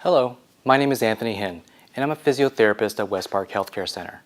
Hello, my name is Anthony Hin, and I'm a physiotherapist at West Park Healthcare Center.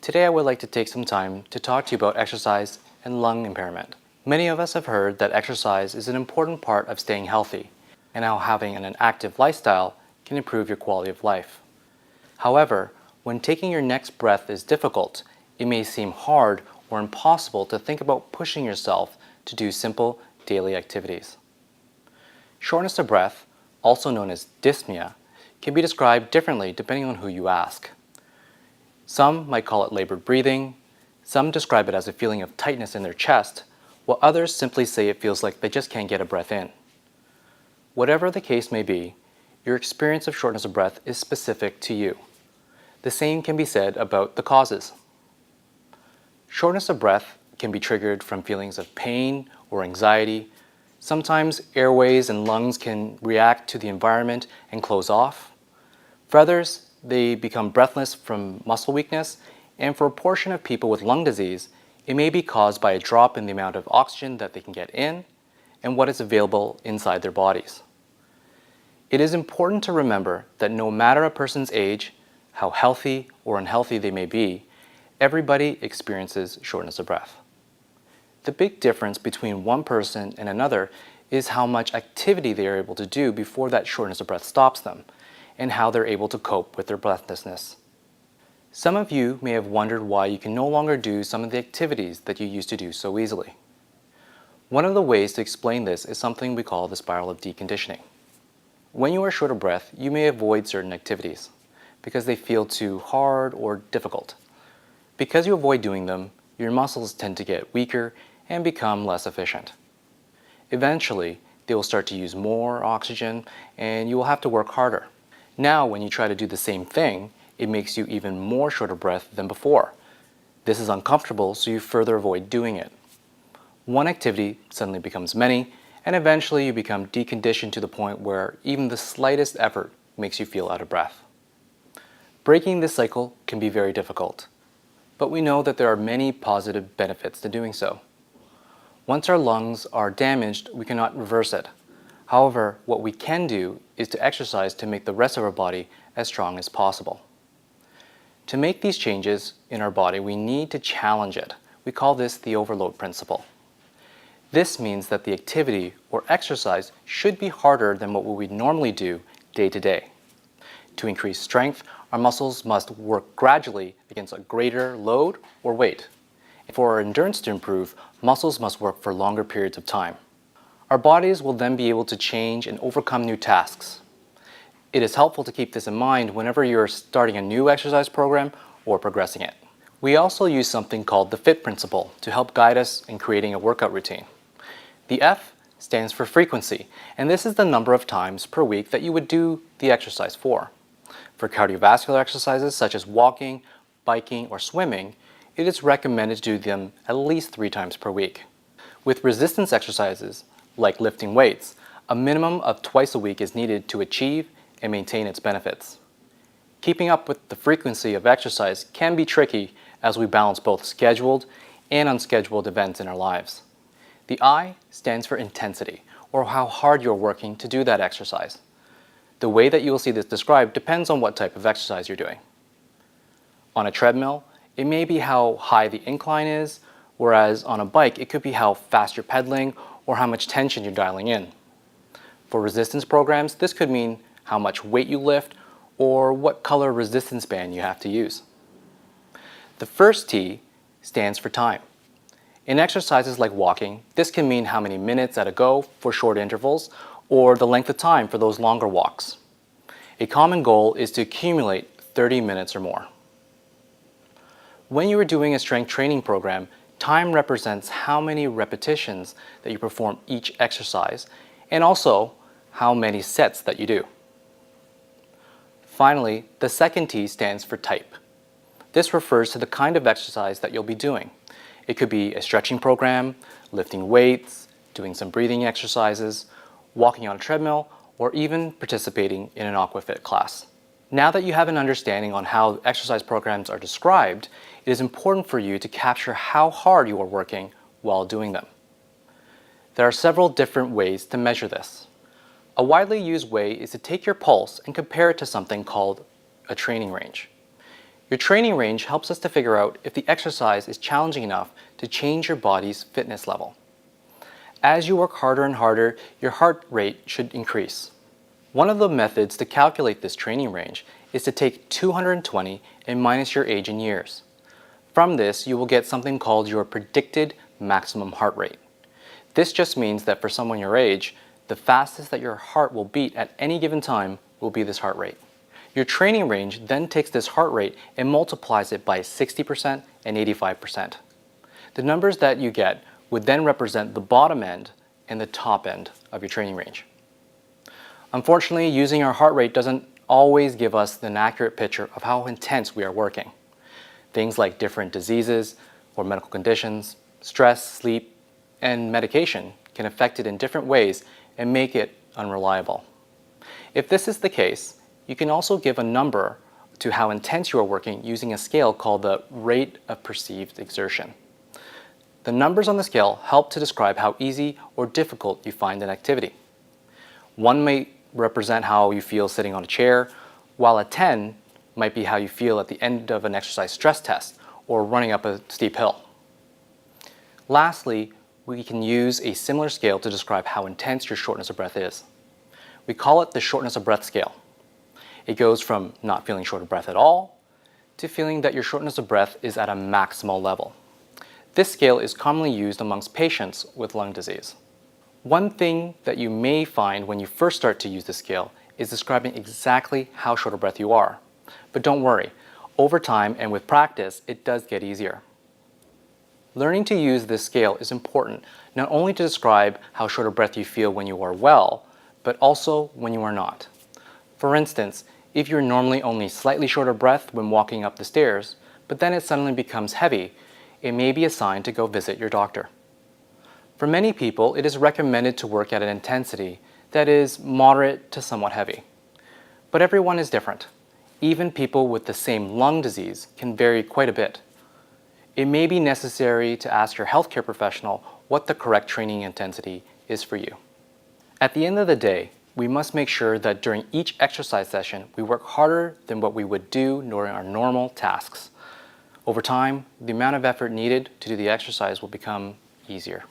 Today I would like to take some time to talk to you about exercise and lung impairment. Many of us have heard that exercise is an important part of staying healthy, and how having an active lifestyle can improve your quality of life. However, when taking your next breath is difficult, it may seem hard or impossible to think about pushing yourself to do simple daily activities. Shortness of breath, also known as dyspnea, can be described differently depending on who you ask. Some might call it labored breathing, some describe it as a feeling of tightness in their chest, while others simply say it feels like they just can't get a breath in. Whatever the case may be, your experience of shortness of breath is specific to you. The same can be said about the causes. Shortness of breath can be triggered from feelings of pain or anxiety. Sometimes airways and lungs can react to the environment and close off. For others, they become breathless from muscle weakness, and for a portion of people with lung disease, it may be caused by a drop in the amount of oxygen that they can get in and what is available inside their bodies. It is important to remember that no matter a person's age, how healthy or unhealthy they may be, everybody experiences shortness of breath. The big difference between one person and another is how much activity they are able to do before that shortness of breath stops them, and how they're able to cope with their breathlessness. Some of you may have wondered why you can no longer do some of the activities that you used to do so easily. One of the ways to explain this is something we call the spiral of deconditioning. When you are short of breath, you may avoid certain activities because they feel too hard or difficult. Because you avoid doing them, your muscles tend to get weaker and become less efficient. Eventually, they will start to use more oxygen and you will have to work harder. Now, when you try to do the same thing, it makes you even more short of breath than before. This is uncomfortable, so you further avoid doing it. One activity suddenly becomes many, and eventually you become deconditioned to the point where even the slightest effort makes you feel out of breath. Breaking this cycle can be very difficult, but we know that there are many positive benefits to doing so. Once our lungs are damaged, we cannot reverse it. However, what we can do is to exercise to make the rest of our body as strong as possible. To make these changes in our body, we need to challenge it. We call this the overload principle. This means that the activity or exercise should be harder than what we would normally do day to day. To increase strength, our muscles must work gradually against a greater load or weight. For our endurance to improve, muscles must work for longer periods of time. Our bodies will then be able to change and overcome new tasks. It is helpful to keep this in mind whenever you're starting a new exercise program or progressing it. We also use something called the FITT principle to help guide us in creating a workout routine. The F stands for frequency, and this is the number of times per week that you would do the exercise for. For cardiovascular exercises such as walking, biking, or swimming, it is recommended to do them at least 3 times per week. With resistance exercises, like lifting weights, a minimum of twice a week is needed to achieve and maintain its benefits. Keeping up with the frequency of exercise can be tricky as we balance both scheduled and unscheduled events in our lives. The I stands for intensity, or how hard you're working to do that exercise. The way that you will see this described depends on what type of exercise you're doing. On a treadmill, it may be how high the incline is, whereas on a bike, it could be how fast you're pedaling or how much tension you're dialing in. For resistance programs, this could mean how much weight you lift or what color resistance band you have to use. The first T stands for time. In exercises like walking, this can mean how many minutes at a go for short intervals or the length of time for those longer walks. A common goal is to accumulate 30 minutes or more. When you are doing a strength training program, time represents how many repetitions that you perform each exercise and also how many sets that you do. Finally, the second T stands for type. This refers to the kind of exercise that you'll be doing. It could be a stretching program, lifting weights, doing some breathing exercises, walking on a treadmill, or even participating in an aquafit class. Now that you have an understanding on how exercise programs are described, it is important for you to capture how hard you are working while doing them. There are several different ways to measure this. A widely used way is to take your pulse and compare it to something called a training range. Your training range helps us to figure out if the exercise is challenging enough to change your body's fitness level. As you work harder and harder, your heart rate should increase. One of the methods to calculate this training range is to take 220 and minus your age in years. From this, you will get something called your predicted maximum heart rate. This just means that for someone your age, the fastest that your heart will beat at any given time will be this heart rate. Your training range then takes this heart rate and multiplies it by 60% and 85%. The numbers that you get would then represent the bottom end and the top end of your training range. Unfortunately, using our heart rate doesn't always give us an accurate picture of how intense we are working. Things like different diseases or medical conditions, stress, sleep, and medication can affect it in different ways and make it unreliable. If this is the case, you can also give a number to how intense you are working using a scale called the rate of perceived exertion. The numbers on the scale help to describe how easy or difficult you find an activity. 1 may represent how you feel sitting on a chair, while a 10 might be how you feel at the end of an exercise stress test or running up a steep hill. Lastly, we can use a similar scale to describe how intense your shortness of breath is. We call it the shortness of breath scale. It goes from not feeling short of breath at all to feeling that your shortness of breath is at a maximal level. This scale is commonly used amongst patients with lung disease. One thing that you may find when you first start to use the scale is describing exactly how short of breath you are. But don't worry, over time and with practice, it does get easier. Learning to use this scale is important not only to describe how short of breath you feel when you are well, but also when you are not. For instance, if you're normally only slightly short of breath when walking up the stairs, but then it suddenly becomes heavy, it may be a sign to go visit your doctor. For many people, it is recommended to work at an intensity that is moderate to somewhat heavy. But everyone is different. Even people with the same lung disease can vary quite a bit. It may be necessary to ask your healthcare professional what the correct training intensity is for you. At the end of the day, we must make sure that during each exercise session, we work harder than what we would do during our normal tasks. Over time, the amount of effort needed to do the exercise will become easier.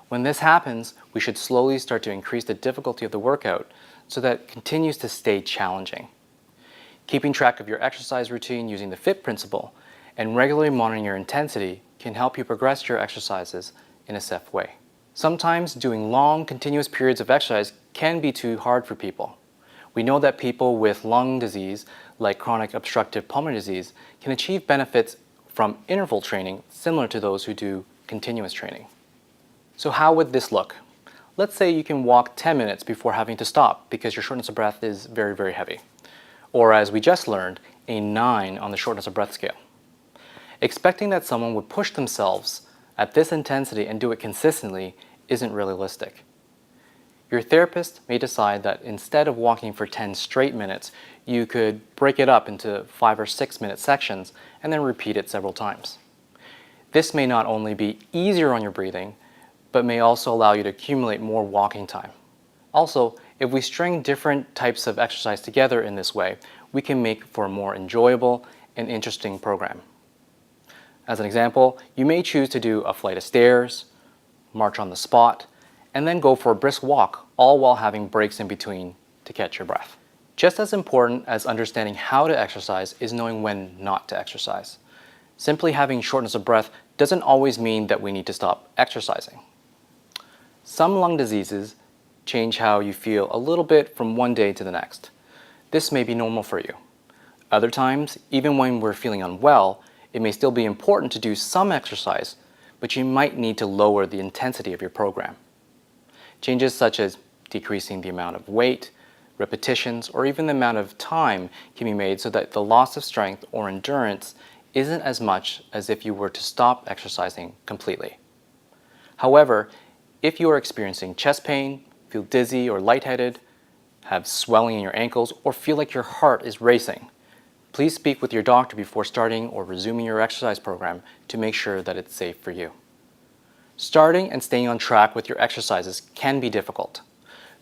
When this happens, we should slowly start to increase the difficulty of the workout so that it continues to stay challenging. Keeping track of your exercise routine using the FITT principle and regularly monitoring your intensity can help you progress your exercises in a safe way. Sometimes doing long, continuous periods of exercise can be too hard for people. We know that people with lung disease, like chronic obstructive pulmonary disease, can achieve benefits from interval training similar to those who do continuous training. So how would this look? Let's say you can walk 10 minutes before having to stop because your shortness of breath is very, very heavy. Or as we just learned, a 9 on the shortness of breath scale. Expecting that someone would push themselves at this intensity and do it consistently isn't realistic. Your therapist may decide that instead of walking for 10 straight minutes, you could break it up into 5 or 6 minute sections and then repeat it several times. This may not only be easier on your breathing, but may also allow you to accumulate more walking time. Also, if we string different types of exercise together in this way, we can make for a more enjoyable and interesting program. As an example, you may choose to do a flight of stairs, march on the spot, and then go for a brisk walk, all while having breaks in between to catch your breath. Just as important as understanding how to exercise is knowing when not to exercise. Simply having shortness of breath doesn't always mean that we need to stop exercising. Some lung diseases change how you feel a little bit from one day to the next. This may be normal for you. Other times, even when we're feeling unwell, it may still be important to do some exercise, but you might need to lower the intensity of your program. Changes such as decreasing the amount of weight, repetitions, or even the amount of time can be made so that the loss of strength or endurance isn't as much as if you were to stop exercising completely. However, if you are experiencing chest pain, feel dizzy or lightheaded, have swelling in your ankles, or feel like your heart is racing, please speak with your doctor before starting or resuming your exercise program to make sure that it's safe for you. Starting and staying on track with your exercises can be difficult.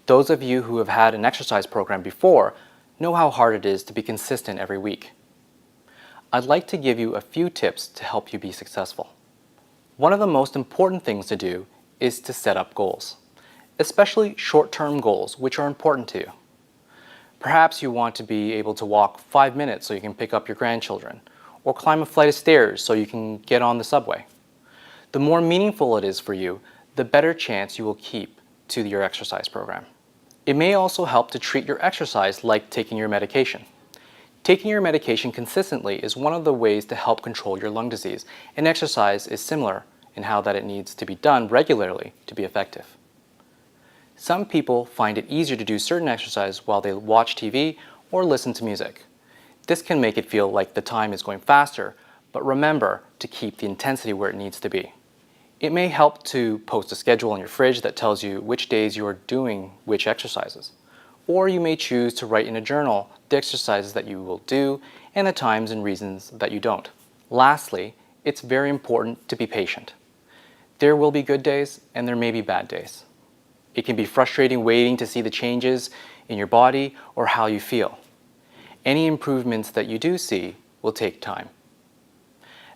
Those of you who have had an exercise program before know how hard it is to be consistent every week. I'd like to give you a few tips to help you be successful. One of the most important things to do is to set up goals, especially short-term goals which are important to you. Perhaps you want to be able to walk 5 minutes so you can pick up your grandchildren, or climb a flight of stairs so you can get on the subway. The more meaningful it is for you, the better chance you will keep to your exercise program. It may also help to treat your exercise like taking your medication. Taking your medication consistently is one of the ways to help control your lung disease, and exercise is similar in how that it needs to be done regularly to be effective. Some people find it easier to do certain exercise while they watch TV or listen to music. This can make it feel like the time is going faster, but remember to keep the intensity where it needs to be. It may help to post a schedule on your fridge that tells you which days you are doing which exercises. Or you may choose to write in a journal the exercises that you will do and the times and reasons that you don't. Lastly, it's very important to be patient. There will be good days and there may be bad days. It can be frustrating waiting to see the changes in your body or how you feel. Any improvements that you do see will take time.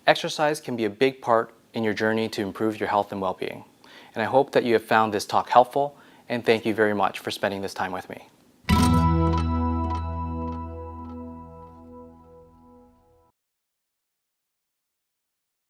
Exercise can be a big part in your journey to improve your health and well-being. And I hope that you have found this talk helpful, and thank you very much for spending this time with me.